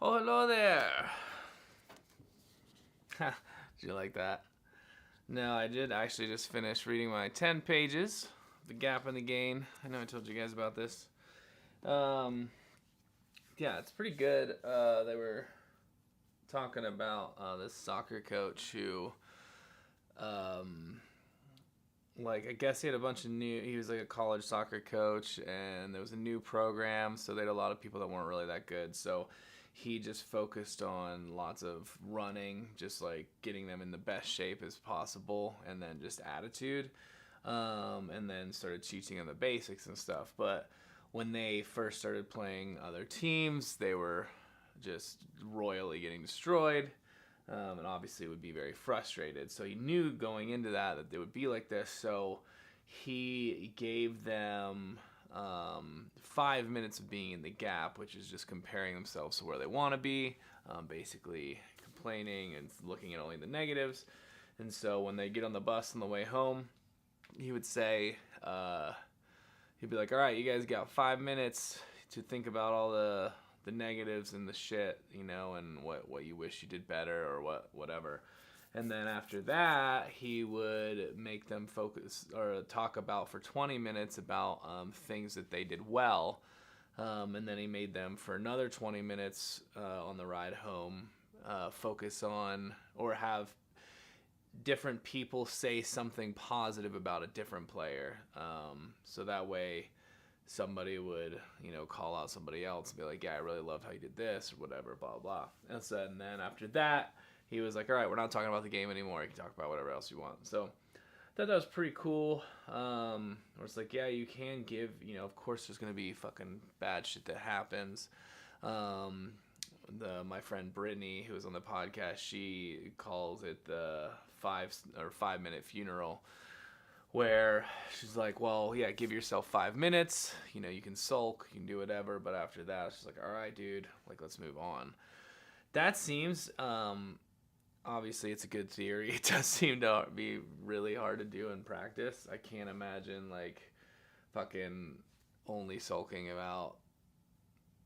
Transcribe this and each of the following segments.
Oh, hello there. Did you like that? No, I did actually just finish reading my 10 pages, The Gap in the Gain. I know I told you guys about this. Um, yeah, it's pretty good. They were talking about this soccer coach who, um, I guess he had a bunch of he was like a college soccer coach, and there was a new program, so they had a lot of people that weren't really that good. So he just focused on lots of running, just like getting them in the best shape as possible, and then just attitude, and then started teaching them the basics and stuff. But when they first started playing other teams, they were just royally getting destroyed, and obviously would be very frustrated. So he knew going into that they would be like this. So he gave them 5 minutes of being in the gap, which is just comparing themselves to where they want to be, basically complaining and looking at only the negatives. And so when they get on the bus on the way home, he would say, he'd be like, all right, you guys got 5 minutes to think about all the negatives and the shit, and what you wish you did better or whatever. And then after that, he would make them focus or talk about for 20 minutes about things that they did well. And then he made them for another 20 minutes on the ride home focus on or have different people say something positive about a different player. So that way somebody would, call out somebody else and be like, yeah, I really loved how you did this or whatever, blah, blah. And then after that, he was like, all right, we're not talking about the game anymore. You can talk about whatever else you want. So I thought that was pretty cool. Where it's like, yeah, you can give, of course there's going to be fucking bad shit that happens. My friend Brittany, who was on the podcast, she calls it the 5 minute funeral, where she's like, well, yeah, give yourself 5 minutes. You can sulk, you can do whatever, but after that, she's like, all right, dude, let's move on. That seems, obviously, it's a good theory. It does seem to be really hard to do in practice. I can't imagine, fucking only sulking about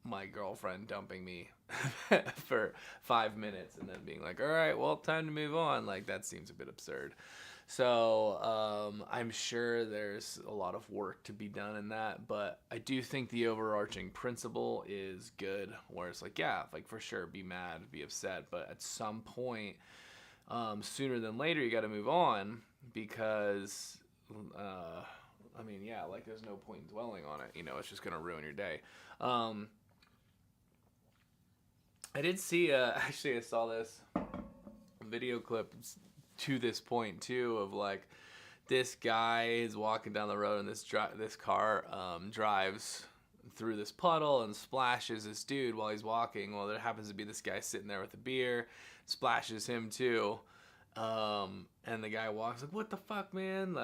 my girlfriend dumping me for 5 minutes and then being like, all right, well, time to move on. That seems a bit absurd. So I'm sure there's a lot of work to be done in that, but I do think the overarching principle is good, where it's like, yeah, for sure, be mad, be upset, but at some point, sooner than later, you got to move on because, there's no point in dwelling on it. It's just going to ruin your day. I did see, actually, I saw this video clip to this point too of this guy is walking down the road and this car drives through this puddle and splashes this dude while he's walking. Well, there happens to be this guy sitting there with a beer, splashes him too, and the guy walks like, what the fuck, man,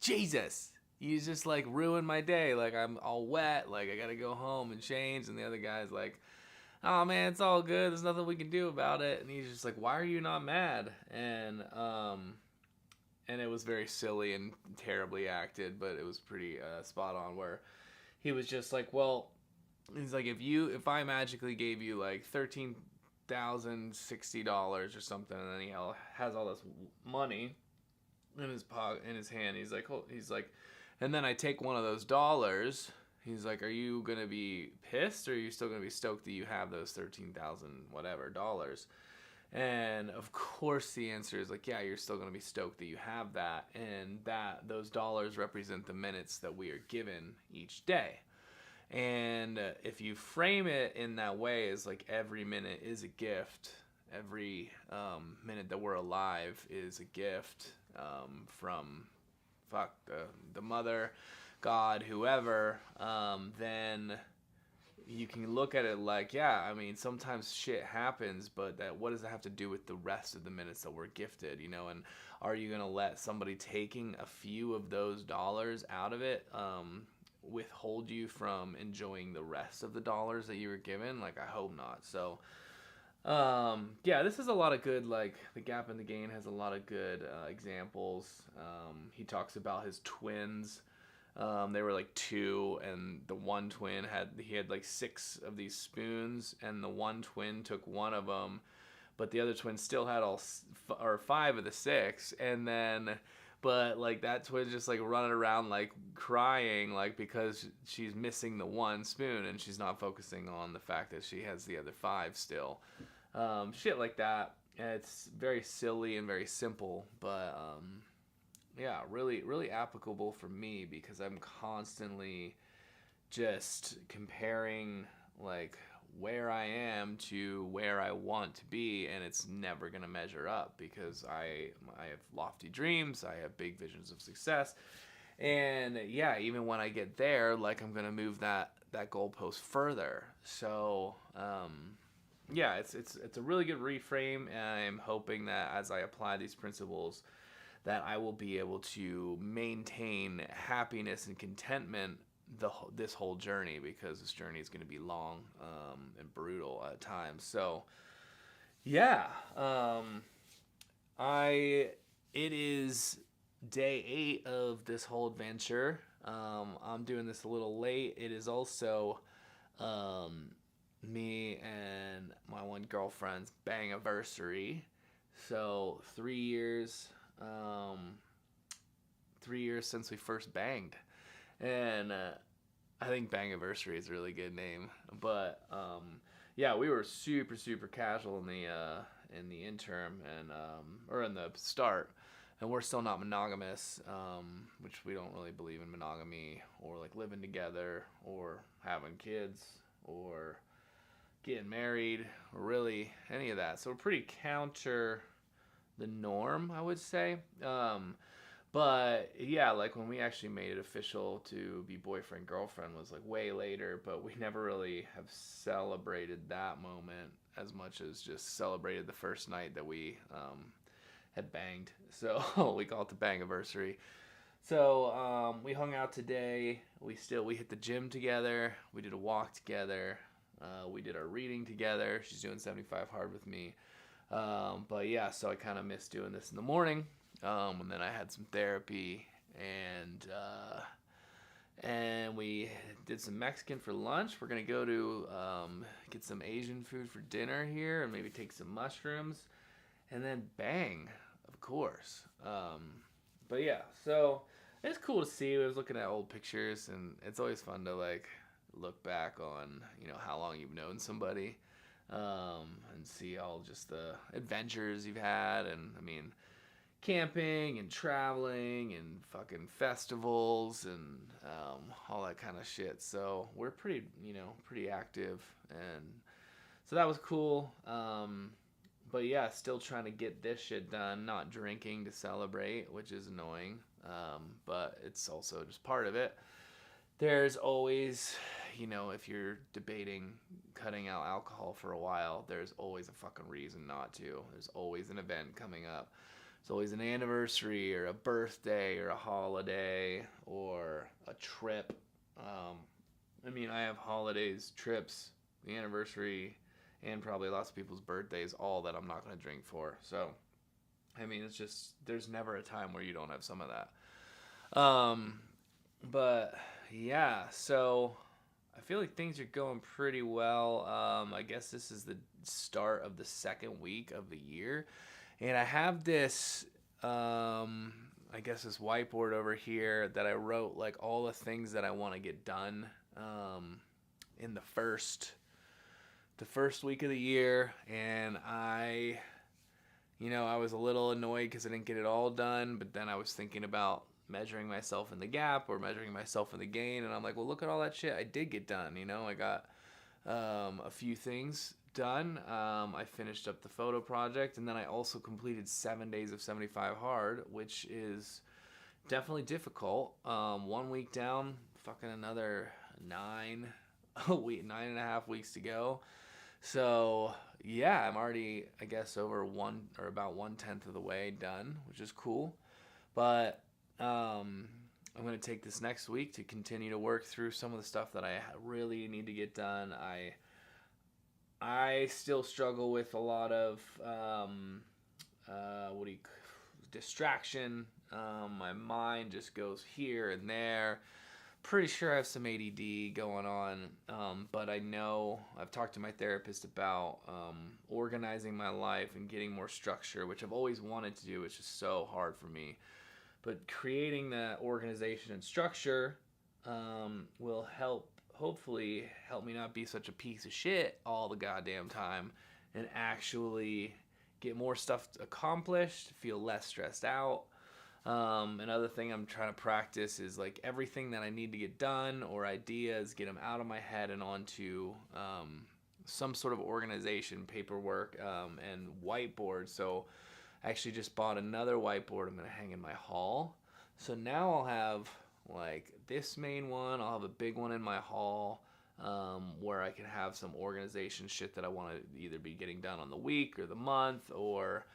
Jesus, you just ruined my day, I'm all wet, I gotta go home and change. And the other guy's like, oh man, it's all good, there's nothing we can do about it. And he's just like, why are you not mad? And it was very silly and terribly acted, but it was pretty spot on, where he was just like, well, he's like, if I magically gave you $13,060 or something, and then he has all this money in his hand, he's like, and then I take one of those dollars. He's like, are you going to be pissed, or are you still going to be stoked that you have those 13,000 whatever dollars? And of course the answer is yeah, you're still going to be stoked that you have that, and that those dollars represent the minutes that we are given each day. And if you frame it in that way, as every minute is a gift, every minute that we're alive is a gift from the mother, God, whoever, then you can look at it yeah, I mean, sometimes shit happens, but what does that have to do with the rest of the minutes that we're gifted, and are you going to let somebody taking a few of those dollars out of it withhold you from enjoying the rest of the dollars that you were given? I hope not. So yeah, this is a lot of good, The Gap in the Gain has a lot of good examples. He talks about his twins. They were like 2, and the one twin had like 6 of these spoons, and the one twin took one of them, but the other twin still had or 5 of the 6, and then. But like that twin's just like running around like crying like because she's missing the one spoon and she's not focusing on the fact that she has the other 5 still. Shit like that. And it's very silly and very simple, but yeah, really really applicable for me because I'm constantly just comparing like where I am to where I want to be, and it's never gonna measure up because I have lofty dreams, I have big visions of success, and yeah, even when I get there, like I'm gonna move that goalpost further. So yeah, it's a really good reframe, and I'm hoping that as I apply these principles, that I will be able to maintain happiness and contentment this whole journey, because this journey is going to be long and brutal at times. So yeah, it is day 8 of this whole adventure. I'm doing this a little late. It is also me and my one girlfriend's Bang-A-Versary. So 3 years, 3 years since we first banged. And I think Bang-A-Versary is a really good name, but yeah, we were super super casual in the interim and or in the start, and we're still not monogamous, which we don't really believe in monogamy or like living together or having kids or getting married or really any of that. So we're pretty counter the norm, I would say. But yeah, like when we actually made it official to be boyfriend girlfriend was like way later, but we never really have celebrated that moment as much as just celebrated the first night that we had banged. So we call it the Bang-A-Versary. So we hung out today. We hit the gym together. We did a walk together. We did our reading together. She's doing 75 hard with me. But yeah, so I kind of missed doing this in the morning. And then I had some therapy, and we did some Mexican for lunch. We're gonna go to get some Asian food for dinner here, and maybe take some mushrooms, and then bang, of course. But yeah, so it's cool to see. I was looking at old pictures, and it's always fun to like look back on how long you've known somebody, and see all just the adventures you've had, and I mean. Camping and traveling and fucking festivals and all that kind of shit. So we're pretty active, and so that was cool. But yeah, still trying to get this shit done. Not drinking to celebrate, which is annoying. But it's also just part of it. There's always, if you're debating cutting out alcohol for a while, there's always a fucking reason not to. There's always an event coming up. It's always an anniversary or a birthday or a holiday or a trip. I mean, I have holidays, trips, the anniversary, and probably lots of people's birthdays, all that I'm not going to drink for. So, I mean, it's just, there's never a time where you don't have some of that. But, yeah, so I feel like things are going pretty well. I guess this is the start of the second week of the year. And I have this, I guess this whiteboard over here that I wrote like all the things that I want to get done in the first week of the year. And I was a little annoyed because I didn't get it all done. But then I was thinking about measuring myself in the gap or measuring myself in the gain. And I'm like, well, look at all that shit I did get done. I got a few things done. I finished up the photo project, and then I also completed 7 days of 75 hard, which is definitely difficult. 1 week down, fucking another 9.5 weeks to go. So yeah, I'm already, I guess, over about 1/10 of the way done, which is cool. But I'm going to take this next week to continue to work through some of the stuff that I really need to get done. I still struggle with a lot of distraction. My mind just goes here and there. pretty sure I have some ADD going on, but I know I've talked to my therapist about organizing my life and getting more structure, which I've always wanted to do. It's just so hard for me. But creating that organization and structure will hopefully help me not be such a piece of shit all the goddamn time and actually get more stuff accomplished, feel less stressed out. Another thing I'm trying to practice is like everything that I need to get done or ideas, get them out of my head and onto some sort of organization, paperwork, and whiteboard. So I actually just bought another whiteboard I'm going to hang in my hall. So now I'll have like this main one, I'll have a big one in my hall where I can have some organization shit that I want to either be getting done on the week or the month, or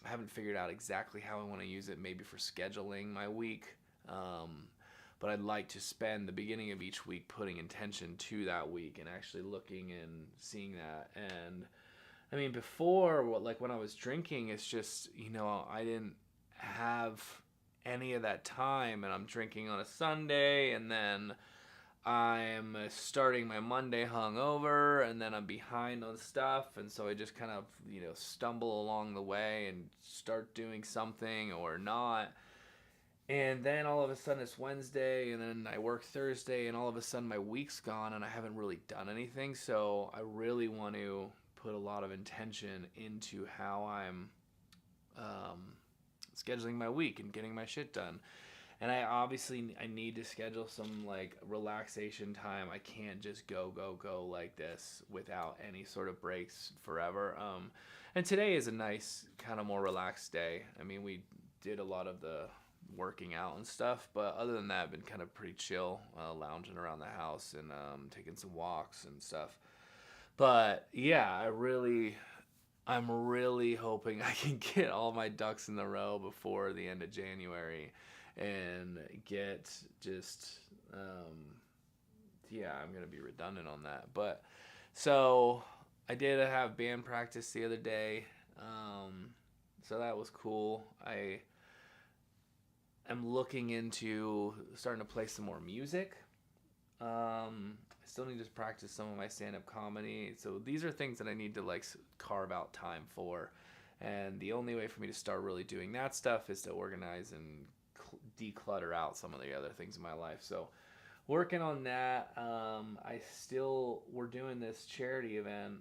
I haven't figured out exactly how I want to use it, maybe for scheduling my week. But I'd like to spend the beginning of each week putting intention to that week and actually looking and seeing that. And I mean, before, like when I was drinking, it's just, I didn't have any of that time, and I'm drinking on a Sunday, and then I'm starting my Monday hungover, and then I'm behind on stuff, and so I just kind of, stumble along the way and start doing something or not. And then all of a sudden it's Wednesday, and then I work Thursday, and all of a sudden my week's gone, and I haven't really done anything. So I really want to put a lot of intention into how I'm scheduling my week and getting my shit done. And I need to schedule some like relaxation time. I can't just go like this without any sort of breaks forever. And today is a nice kind of more relaxed day. I mean, we did a lot of the working out and stuff, but other than that, I've been kind of pretty chill, lounging around the house and taking some walks and stuff. But yeah, I'm really hoping I can get all my ducks in the row before the end of January and get just, I'm going to be redundant on that. But so I did have band practice the other day. So that was cool. I am looking into starting to play some more music. I still need to practice some of my stand-up comedy. So these are things that I need to like carve out time for. And the only way for me to start really doing that stuff is to organize and declutter out some of the other things in my life. So working on that. We're doing this charity event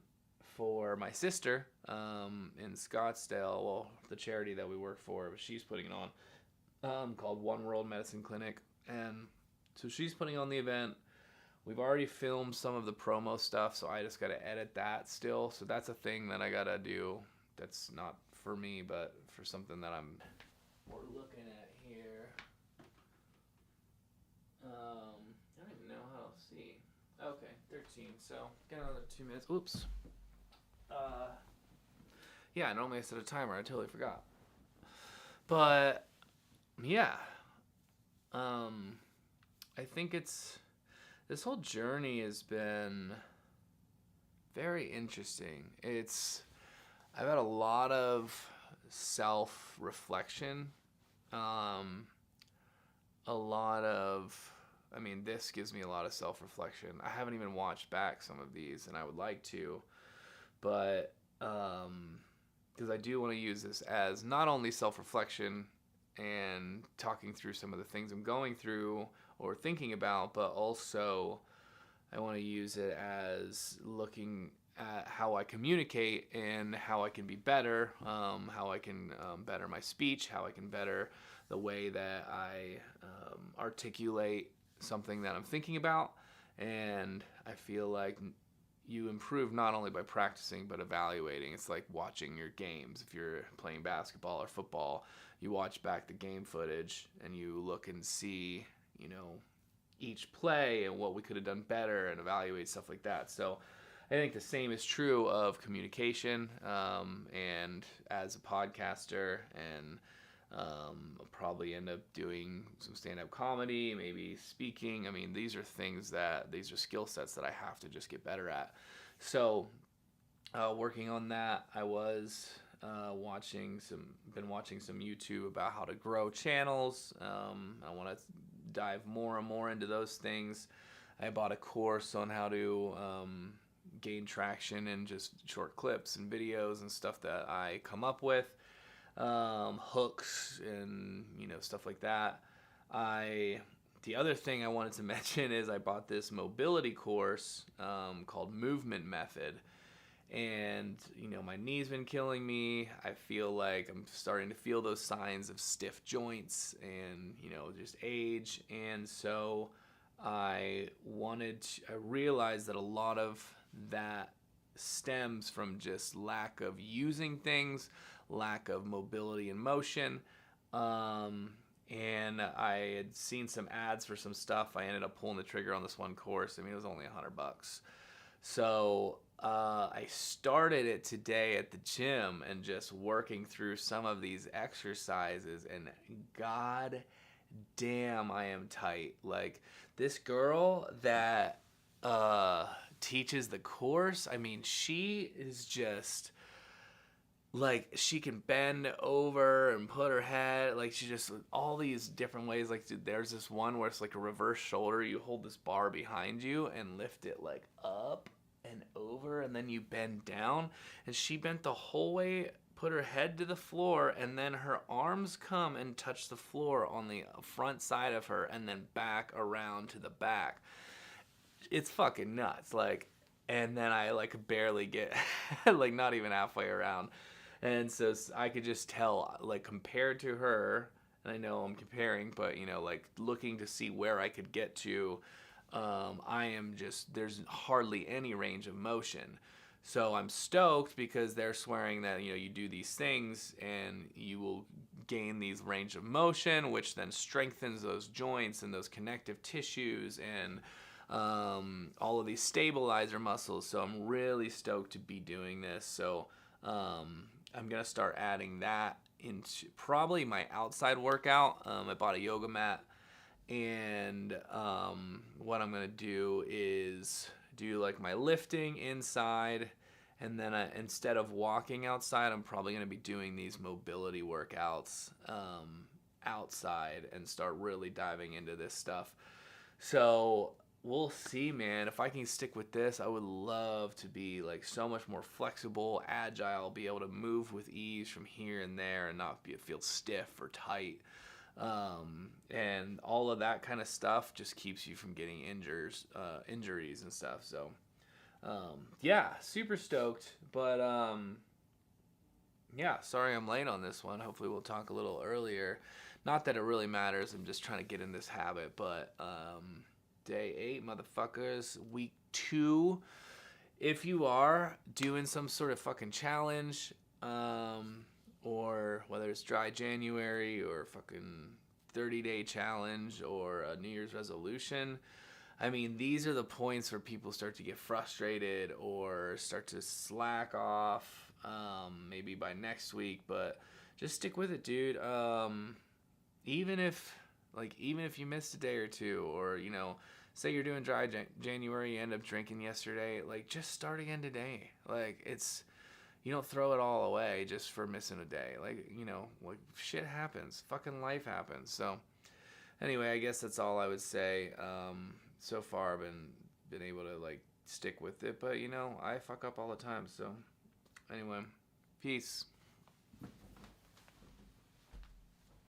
for my sister in Scottsdale. Well, the charity that we work for, she's putting it on, called One World Medicine Clinic. And so she's putting on the event. We've already filmed some of the promo stuff, so I just got to edit that still. So that's a thing that I got to do. That's not for me, but for something that we're looking at here. I don't even know how to see. Okay, 13. So got another 2 minutes. Oops. Yeah, normally I set a timer. I totally forgot. But yeah, I think this whole journey has been very interesting. I've had a lot of self-reflection, this gives me a lot of self-reflection. I haven't even watched back some of these, and I would like to, but because I do want to use this as not only self-reflection and talking through some of the things I'm going through or thinking about, but also I want to use it as looking at how I communicate and how I can be better, how I can better my speech, how I can better the way that I articulate something that I'm thinking about. And I feel like you improve not only by practicing but evaluating. It's like watching your games. If you're playing basketball or football, you watch back the game footage and you look and see, each play and what we could have done better and evaluate stuff like that. So I think the same is true of communication, and as a podcaster, and I'll probably end up doing some stand-up comedy, maybe speaking. I mean, these are skill sets that I have to just get better at. So working on that, I was been watching some YouTube about how to grow channels. I want to dive more and more into those things. I bought a course on how to gain traction in just short clips and videos and stuff that I come up with, hooks and stuff like that. The other thing I wanted to mention is I bought this mobility course called Movement Method. And, my knee's been killing me. I feel like I'm starting to feel those signs of stiff joints and, just age. And so I realized that a lot of that stems from just lack of using things, lack of mobility and motion. And I had seen some ads for some stuff. I ended up pulling the trigger on this one course. I mean, it was only $100. So I started it today at the gym and just working through some of these exercises, and god damn, I am tight. Like, this girl that teaches the course, I mean, she is just like, she can bend over and put her head, like, she just, all these different ways. Like, dude, there's this one where it's like a reverse shoulder. You hold this bar behind you and lift it like up and over, and then you bend down. And she bent the whole way, put her head to the floor, and then her arms come and touch the floor on the front side of her, and then back around to the back. It's fucking nuts. Like, and then I like barely get like not even halfway around. And so I could just tell, like, compared to her, and I know I'm comparing, but, like, looking to see where I could get to, I am just, there's hardly any range of motion. So I'm stoked because they're swearing that, you do these things and you will gain these range of motion, which then strengthens those joints and those connective tissues and all of these stabilizer muscles. So I'm really stoked to be doing this. So I'm going to start adding that into probably my outside workout. I bought a yoga mat, and what I'm going to do is do like my lifting inside, and then instead of walking outside, I'm probably going to be doing these mobility workouts outside and start really diving into this stuff. So we'll see, man. If I can stick with this, I would love to be like so much more flexible, agile, be able to move with ease from here and there and not feel stiff or tight. And all of that kind of stuff just keeps you from getting injuries and stuff. So, yeah, super stoked. But, yeah, sorry I'm late on this one. Hopefully we'll talk a little earlier. Not that it really matters. I'm just trying to get in this habit, but, Day 8, motherfuckers. Week 2. If you are doing some sort of fucking challenge, or whether it's dry January or fucking 30-day challenge or a New Year's resolution, I mean, these are the points where people start to get frustrated or start to slack off, maybe by next week. But just stick with it, dude. Even if you missed a day or two, or say you're doing dry January, you end up drinking yesterday, like, just start again today. Like, you don't throw it all away just for missing a day. Like, like, shit happens. Fucking life happens. So anyway, I guess that's all I would say. So far I've been able to, like, stick with it, but I fuck up all the time. So anyway, peace.